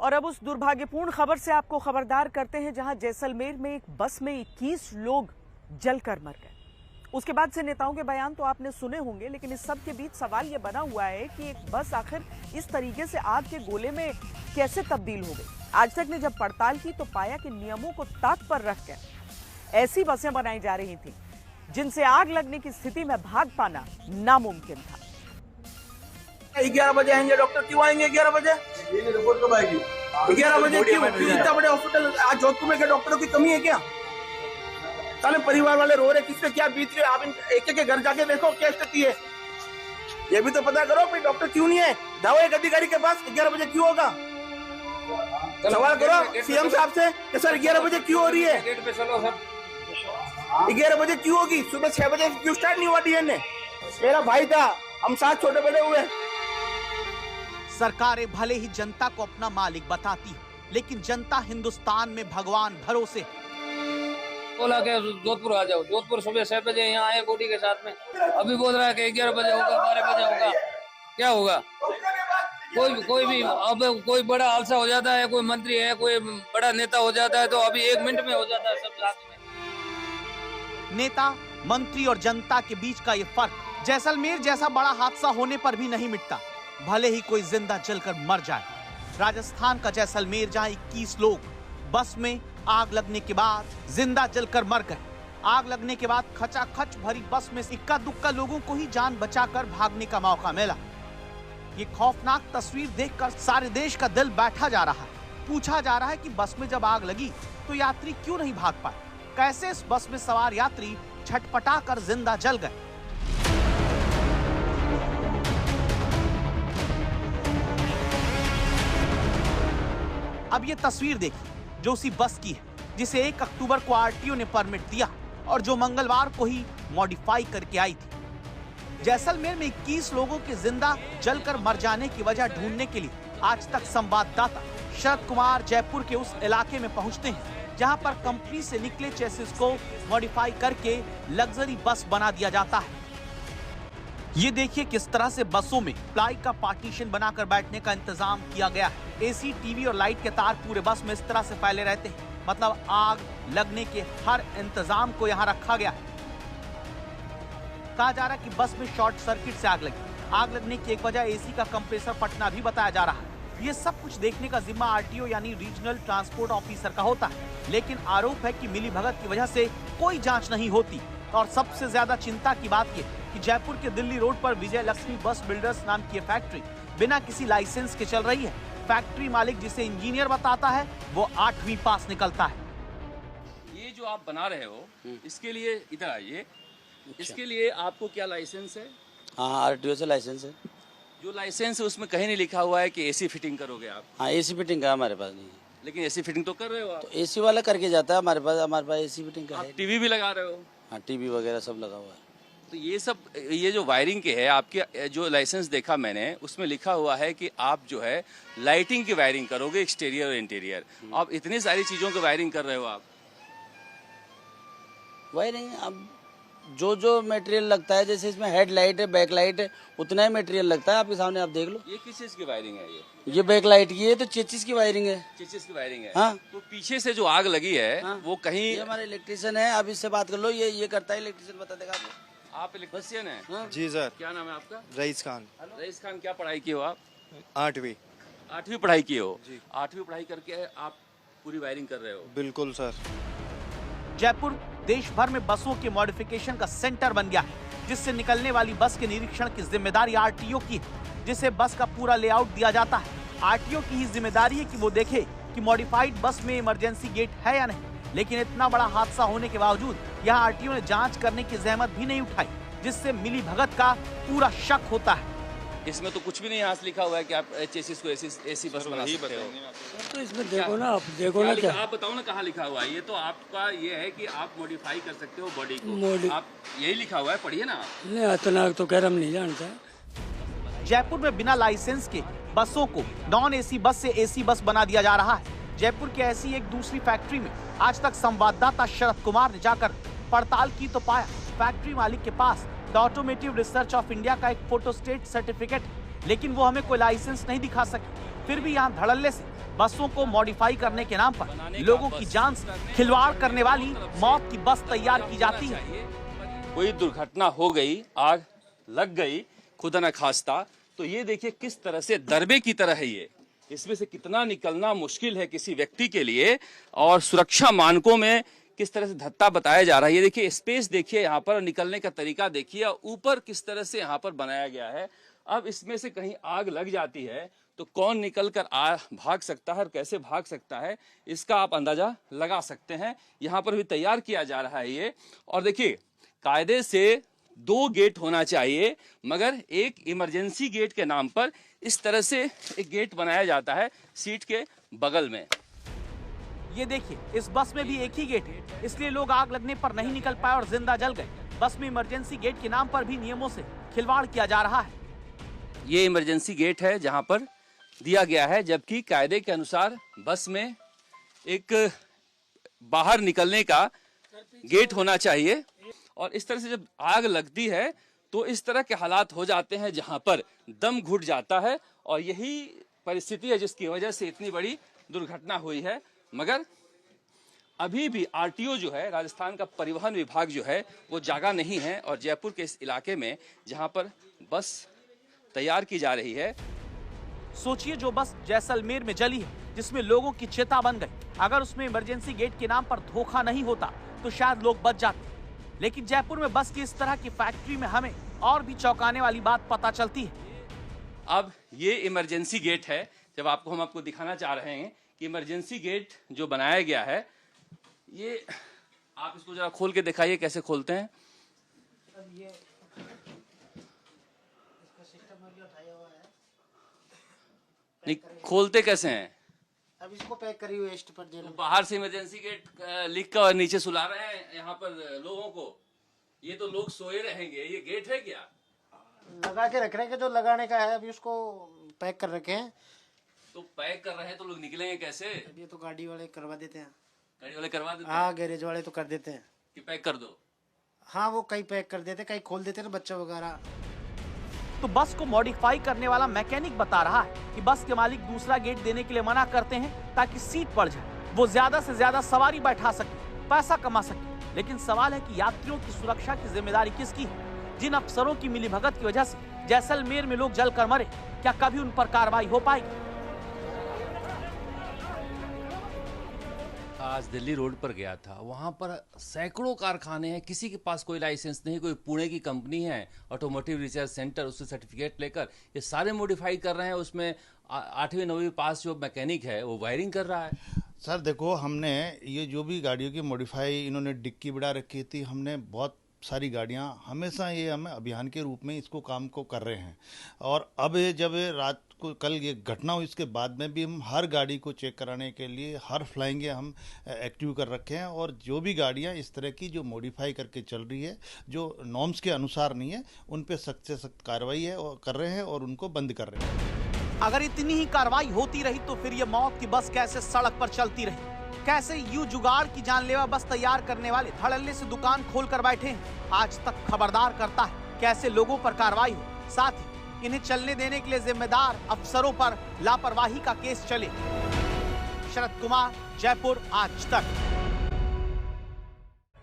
और अब उस दुर्भाग्यपूर्ण खबर से आपको खबरदार करते हैं, जहां जैसलमेर में एक बस में 21 लोग जलकर मर गए। उसके बाद से नेताओं के बयान तो आपने सुने होंगे, लेकिन इस सब के बीच सवाल यह बना हुआ है कि एक बस आखिर इस तरीके से आग के गोले में कैसे तब्दील हो गई। आज तक ने जब पड़ताल की तो पाया कि नियमों को ताक पर रखकर ऐसी बसें बनाई जा रही थी जिनसे आग लगने की स्थिति में भाग पाना नामुमकिन था। 11 बजे आएंगे डॉक्टर, क्यों आएंगे 11 बजे? रिपोर्ट कब आएगी? 11 बजे क्यों? इतना बड़े हॉस्पिटल आज जोधपुर में क्या डॉक्टरों की कमी है क्या? साले परिवार वाले रो रहे, किससे क्या बीत रही है? आप एक एक के घर जाके देखो क्या स्थिति है, ये भी तो पता करो। डॉक्टर क्यों नहीं है? जाओ एक अधिकारी के पास, 11 बजे क्यों होगा? सवाल करो सीएम साहब से कि सर 11 बजे क्यों हो रही है? 11 बजे क्यों होगी? सुबह 6 बजे क्यों स्टार्ट नहीं हुआ डीएनए? मेरा भाई था, हम साथ छोटे बड़े हुए। सरकारें भले ही जनता को अपना मालिक बताती है, लेकिन जनता हिंदुस्तान में भगवान भरोसे। बोला कि जोधपुर आ जाओ, जोधपुर सुबह 6 बजे यहाँ आए गोटी के साथ में। अभी बोल रहा है कि 11 बजे होगा, 12 बजे होगा। क्या होगा? कोई भी अब कोई बड़ा हादसा हो जाता है, कोई मंत्री है, कोई बड़ा नेता हो जाता है तो अभी 1 मिनट में हो जाता है सब साथ में। नेता, मंत्री और जनता के बीच का ये फर्क जैसलमेर जैसा बड़ा हादसा होने पर भी नहीं मिटता, भले ही कोई जिंदा जलकर मर जाए। राजस्थान का जैसलमेर, जहां 21 लोग बस में आग लगने के बाद जिंदा जलकर मर गए। आग लगने के बाद खचाखच भरी बस में इक्का दुक्का लोगों को ही जान बचाकर भागने का मौका मिला। ये खौफनाक तस्वीर देखकर सारे देश का दिल बैठा जा रहा है। पूछा जा रहा है कि बस में जब आग लगी तो यात्री क्यों नहीं भाग पाए? कैसे इस बस में सवार यात्री छटपटाकर जिंदा जल गए? अब ये तस्वीर देखिए जो उसी बस की है जिसे 1 अक्टूबर को आरटीओ ने परमिट दिया और जो मंगलवार को ही मॉडिफाई करके आई थी। जैसलमेर में 21 लोगों के जिंदा जलकर मर जाने की वजह ढूंढने के लिए आज तक संवाददाता शरद कुमार जयपुर के उस इलाके में पहुंचते हैं जहां पर कंपनी से निकले चेसिस को मॉडिफाई करके लग्जरी बस बना दिया जाता है। ये देखिए किस तरह से बसों में प्लाई का पार्टीशन बनाकर बैठने का इंतजाम किया गया है। एसी, टीवी और लाइट के तार पूरे बस में इस तरह से फैले रहते हैं, मतलब आग लगने के हर इंतजाम को यहाँ रखा गया है। कहा जा रहा है कि बस में शॉर्ट सर्किट से आग लगी। आग लगने की एक वजह एसी का कंप्रेसर फटना भी बताया जा रहा है। ये सब कुछ देखने का जिम्मा आरटीओ यानी रीजनल ट्रांसपोर्ट ऑफिसर का होता है, लेकिन आरोप है कि मिलीभगत की वजह से कोई जांच नहीं होती। और सबसे ज्यादा चिंता की बात ये कि जयपुर के दिल्ली रोड पर विजय लक्ष्मी बस बिल्डर्स नाम की फैक्ट्री बिना किसी लाइसेंस के चल रही है। फैक्ट्री मालिक जिसे इंजीनियर बताता है वो 8वीं पास निकलता है। ये जो आप बना रहे हो इसके लिए इधर आइए। इसके लिए आपको क्या लाइसेंस है? हाँ, आरटीओ से लाइसेंस है। जो लाइसेंस है उसमें कहीं नहीं लिखा हुआ है कि एसी फिटिंग करोगे आप? हाँ, एसी फिटिंग का हमारे पास नहीं है। लेकिन एसी फिटिंग तो कर रहे हो आप? तो एसी वाला करके जाता है हमारे पास एसी फिटिंग का है। टीवी भी लगा रहे हो? हाँ, टीवी वगैरह सब लगा हुआ है। तो ये जो वायरिंग के है आपके, जो लाइसेंस देखा मैंने उसमें लिखा हुआ है कि आप जो है लाइटिंग की वायरिंग करोगे, एक्सटीरियर और इंटीरियर। आप इतनी सारी चीजों की वायरिंग कर रहे हो आप। वायरिंग अब जो मटेरियल लगता है, जैसे इसमें हेडलाइट है, बैकलाइट है, उतना ही मटेरियल लगता है। आपके सामने आप देख लो। ये किस चीज की वायरिंग है? ये बैकलाइट की है तो चेचिस की वायरिंग है। चेचिस की वायरिंग है। हाँ। तो पीछे से जो आग लगी है वो कहीं, ये हमारे इलेक्ट्रिशियन है, आप इससे बात कर लो। ये करता है इलेक्ट्रिशियन, बता देगा आपको। आप इलेक्ट्रिशियन है? हाँ। जी सर। क्या नाम है आपका? रईस खान। रईस खान, क्या पढ़ाई की हो आप? 8वीं पढ़ाई की हो? जी। 8वीं पढ़ाई करके आप पूरी वायरिंग कर रहे हो? बिल्कुल सर। जयपुर देश भर में बसों के मॉडिफिकेशन का सेंटर बन गया है, जिससे निकलने वाली बस के निरीक्षण की जिम्मेदारी आरटीओ की है, जिसे बस का पूरा लेआउट दिया जाता है। आरटीओ की ही जिम्मेदारी है कि वो देखे कि मॉडिफाइड बस में इमरजेंसी गेट है या नहीं। लेकिन इतना बड़ा हादसा होने के बावजूद यहाँ आरटीओ ने जांच करने की जहमत भी नहीं उठाई, जिससे मिलीभगत का पूरा शक होता है। इसमें तो कुछ भी नहीं यहाँ से लिखा हुआ है कि आप चेसिस को एसी बस बना सकते हो। तो इसमें देखो ना, आप देखो ना क्या, आप बताओ ना कहाँ लिखा हुआ है? ये तो आपका ये है कि आप मॉडिफाई कर सकते हो बॉडी को, आप यही लिखा हुआ है, पढ़िए ना। नहीं, इतना तो खैर हम नहीं जानते। जयपुर में बिना लाइसेंस के बसों को नॉन एसी बस से एसी बस बना दिया जा रहा है। जयपुर की ऐसी एक दूसरी फैक्ट्री में आज तक संवाददाता शरद कुमार ने जाकर पड़ताल की तो पाया फैक्ट्री मालिक के पास the automotive research of India का एक फोटोस्टेट सर्टिफिकेट, लेकिन वो हमें कोई लाइसेंस नहीं दिखा सके। फिर भी यहाँ धड़ल्ले से बसों को मॉडिफाई करने के नाम पर लोगों की जान से खिलवाड़ करने वाली मौत की बस तैयार की जाती है। कोई दुर्घटना हो गई, आग लग गई, खुदा न खास्ता, तो ये देखिए किस तरह से दरबे की तरह है ये। इसमें से कितना निकलना मुश्किल है किसी व्यक्ति के लिए, और सुरक्षा मानकों में किस तरह से धत्ता बताया जा रहा है। ये देखिए स्पेस देखिए यहाँ पर, निकलने का तरीका देखिए, ऊपर किस तरह से यहाँ पर बनाया गया है। अब इसमें से कहीं आग लग जाती है तो कौन निकलकर भाग सकता है और कैसे भाग सकता है, इसका आप अंदाजा लगा सकते हैं। यहाँ पर भी तैयार किया जा रहा है ये। और देखिए कायदे से 2 गेट होना चाहिए, मगर एक इमरजेंसी गेट के नाम पर इस तरह से एक गेट बनाया जाता है सीट के बगल में। ये देखिए इस बस में भी एक ही गेट है, इसलिए लोग आग लगने पर नहीं निकल पाए और जिंदा जल गए। बस में इमरजेंसी गेट के नाम पर भी नियमों से खिलवाड़ किया जा रहा है। ये इमरजेंसी गेट है जहां पर दिया गया है, जबकि कायदे के अनुसार बस में एक बाहर निकलने का गेट होना चाहिए। और इस तरह से जब आग लगती है तो इस तरह के हालात हो जाते हैं जहां पर दम घुट जाता है, और यही परिस्थिति है जिसकी वजह से इतनी बड़ी दुर्घटना हुई है। मगर अभी भी आरटीओ जो है, राजस्थान का परिवहन विभाग जो है, वो जागा नहीं है। और जयपुर के इस इलाके में जहां पर बस तैयार की जा रही है, सोचिए जो बस जैसलमेर में जली है, जिसमें लोगों की चिता बन गई, अगर उसमें इमरजेंसी गेट के नाम पर धोखा नहीं होता तो शायद लोग बच जाते। लेकिन जयपुर में बस की इस तरह की फैक्ट्री में हमें और भी चौंकाने वाली बात पता चलती है। अब ये इमरजेंसी गेट है, जब हम आपको दिखाना चाह रहे हैं कि इमरजेंसी गेट जो बनाया गया है, ये आप इसको जरा खोल के दिखाइए कैसे खोलते हैं। अब ये इसका सिस्टम अभी उठाया हुआ है, नहीं खोलते कैसे हैं? अब इसको पैक करी हुई वेस्ट पर देना। तो बाहर से इमरजेंसी गेट लिख कर और नीचे सुला रहे हैं यहाँ पर लोगों को। ये तो लोग सोए रहेंगे, ये गेट है क्या? लगा के रख रहे हैं, जो लगाने का है, अभी उसको पैक कर रखे हैं। तो पैक कर रहे हैं तो लोग निकलेंगे कैसे? अब ये तो गाड़ी वाले करवा देते हैं। गाड़ी वाले करवा देते हैं? हाँ, गैरेज वाले तो कर देते हैं कि पैक कर दो। हाँ, वो कई पैक कर देते, कई खोल देते ना बच्चा वगैरह। तो बस को मॉडिफाई करने वाला मैकेनिक बता रहा है कि बस के मालिक दूसरा गेट देने के लिए मना करते हैं ताकि सीट पड़ जाए, वो ज्यादा से ज्यादा सवारी बैठा सके, पैसा कमा सके। लेकिन सवाल है कि यात्रियों की सुरक्षा की जिम्मेदारी किसकी है? जिन अफसरों की मिलीभगत की वजह से जैसलमेर में लोग जलकर मरे, क्या कभी उन पर कार्रवाई हो पाएगी? आज दिल्ली रोड पर गया था, वहाँ पर सैकड़ों कारखाने हैं, किसी के पास कोई लाइसेंस नहीं। कोई पुणे की कंपनी है ऑटोमोटिव रिसर्च सेंटर, उससे सर्टिफिकेट लेकर ये सारे मॉडिफाई कर रहे हैं। उसमें 8वीं 9वीं पास जो मैकेनिक है वो वायरिंग कर रहा है। सर देखो, हमने ये जो भी गाड़ियों की मॉडिफाई इन्होंने डिक्की बढ़ा रखी थी, हमने बहुत सारी गाड़ियां हमेशा ये हम अभियान के रूप में इसको काम को कर रहे हैं। और अब जब रात को कल ये घटना हुई, इसके बाद में भी हम हर गाड़ी को चेक कराने के लिए हर फ्लाइंगे हम एक्टिव कर रखे हैं। और जो भी गाड़ियां इस तरह की जो मॉडिफाई करके चल रही है, जो नॉर्म्स के अनुसार नहीं है, उन पे सख्त से सख्त कार्रवाई है और कर रहे हैं और उनको बंद कर रहे हैं। अगर इतनी ही कार्रवाई होती रही तो फिर ये मौत की बस कैसे सड़क पर चलती रही? कैसे यूं जुगाड़ की जानलेवा बस तैयार करने वाले धड़ल्ले से दुकान खोलकर बैठे हैं? आज तक खबरदार करता है कैसे लोगों पर कार्रवाई हो, साथ ही इन्हें चलने देने के लिए जिम्मेदार अफसरों पर लापरवाही का केस चले। शरद कुमार, जयपुर, आज तक।